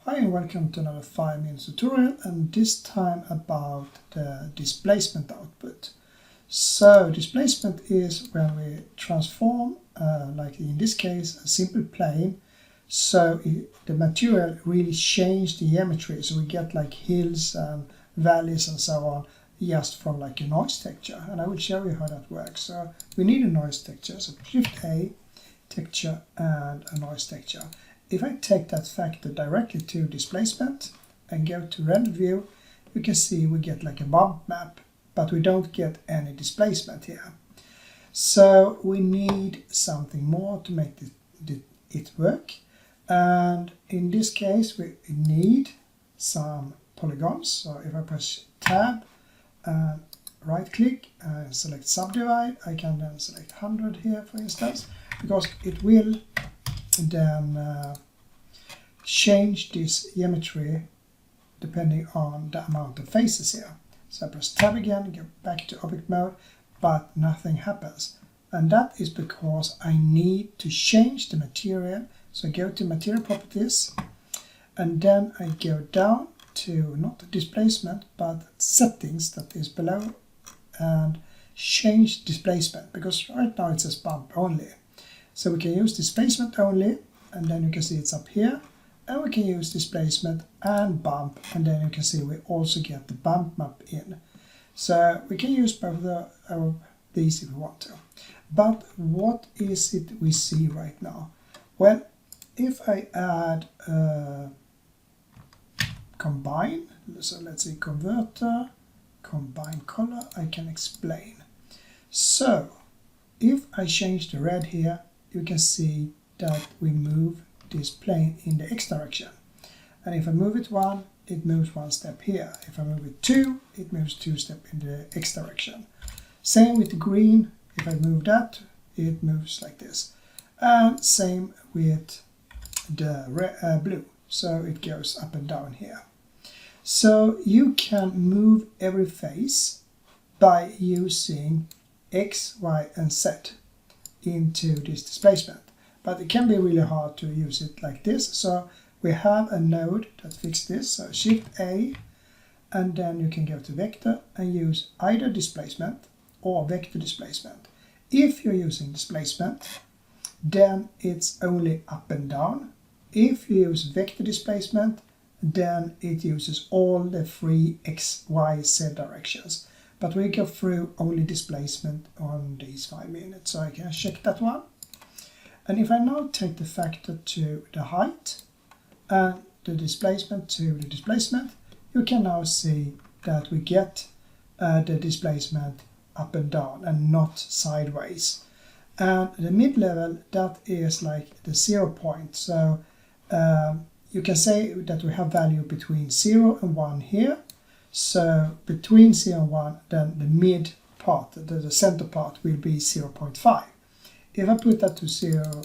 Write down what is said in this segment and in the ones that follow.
Hi and welcome to another 5-minute tutorial, and this time about the displacement output. So displacement is when we transform, like in this case, a simple plane, so the material really changes the geometry, so we get like hills and valleys and so on just from like a noise texture, and I will show you how that works. So we need a noise texture, so Shift A, texture and a noise texture. If I take that factor directly to displacement and go to render view, you can see we get like a bump map, but we don't get any displacement here. So we need something more to make it work. And in this case, we need some polygons. So if I press Tab and right click and select Subdivide, I can then select 100 here, for instance, because it will then change this geometry depending on the amount of faces here. So I press Tab again, go back to object mode, but nothing happens. And that is because I need to change the material. So I go to material properties, and then I go down to not displacement, but settings that is below, and change displacement, because right now it says bump only. So we can use displacement only, and then you can see it's up here, and we can use displacement and bump, and then you can see we also get the bump map in. So we can use both of these if we want to. But what is it we see right now? Well, if I add combine, so let's say converter, combine color, I can explain. So if I change the red here, you can see that we move this plane in the X direction. And if I move it 1, it moves 1 step here. If I move it 2, it moves 2 steps in the X direction. Same with the green. If I move that, it moves like this. And same with the blue. So it goes up and down here. So you can move every face by using X, Y, and Z into this displacement. But it can be really hard to use it like this. So we have a node that fixes this. So Shift A, and then you can go to vector and use either displacement or vector displacement. If you're using displacement, then it's only up and down. If you use vector displacement, then it uses all the 3 X, Y, Z directions. But we go through only displacement on these 5 minutes, so I can check that one. And if I now take the factor to the height and the displacement to the displacement, you can now see that we get the displacement up and down and not sideways. And the mid-level, that is like the 0 point. So you can say that we have value between 0 and 1 here. So between 0 and 1, then the mid part, the center part, will be 0.5. If I put that to 0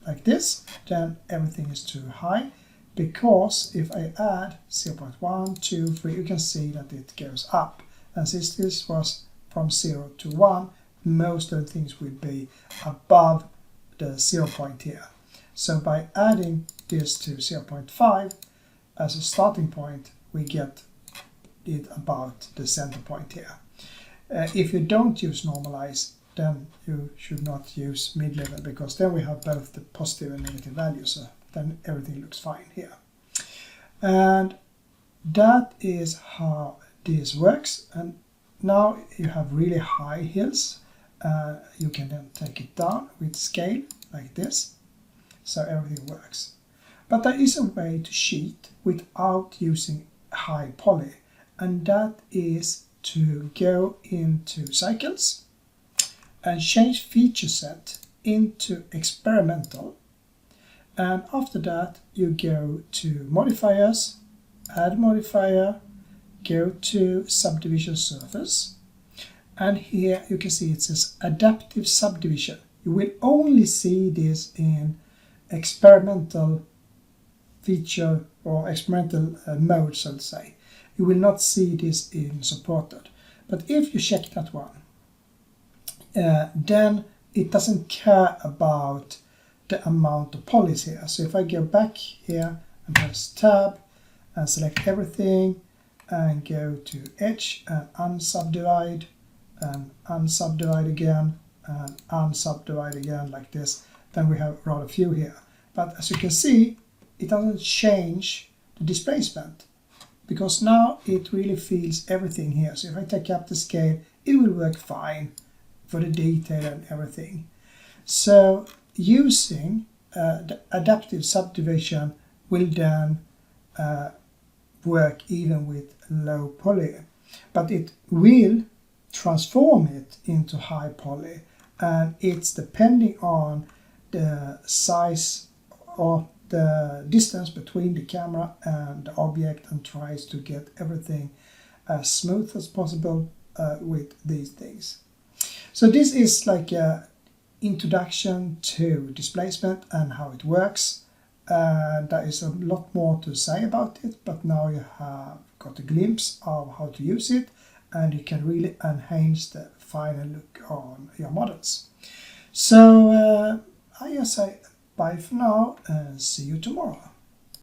like this, then everything is too high, because if I add 0.1, 2, 3, you can see that it goes up. And since this was from 0 to 1, most of the things will be above the 0 point here. So by adding this to 0.5 as a starting point, we get it about the center point here. If you don't use normalize, then you should not use mid-level, because then we have both the positive and negative values, so then everything looks fine here. And that is how this works. And now you have really high hills. You can then take it down with scale like this, so everything works. But there is a way to cheat without using high poly, and that is to go into cycles and change feature set into experimental. And after that, you go to modifiers, add modifier, go to subdivision surface. And here you can see it says adaptive subdivision. You will only see this in experimental feature or experimental mode, so to say. You will not see this in supported. But if you check that one, then it doesn't care about the amount of polys here. So if I go back here and press tab and select everything and go to edge and unsubdivide and unsubdivide again and unsubdivide again like this. Then we have rather few here. But as you can see, it doesn't change the displacement because now it really feels everything here. So if I take up the scale, it will work fine for the detail and everything. So using the adaptive subdivision will then work even with low poly, but it will transform it into high poly, and it's depending on the size or the distance between the camera and the object, and tries to get everything as smooth as possible with these things. So this is like a introduction to displacement and how it works. There is a lot more to say about it, but now you have got a glimpse of how to use it, and you can really enhance the final look on your models. So I just say bye for now and see you tomorrow.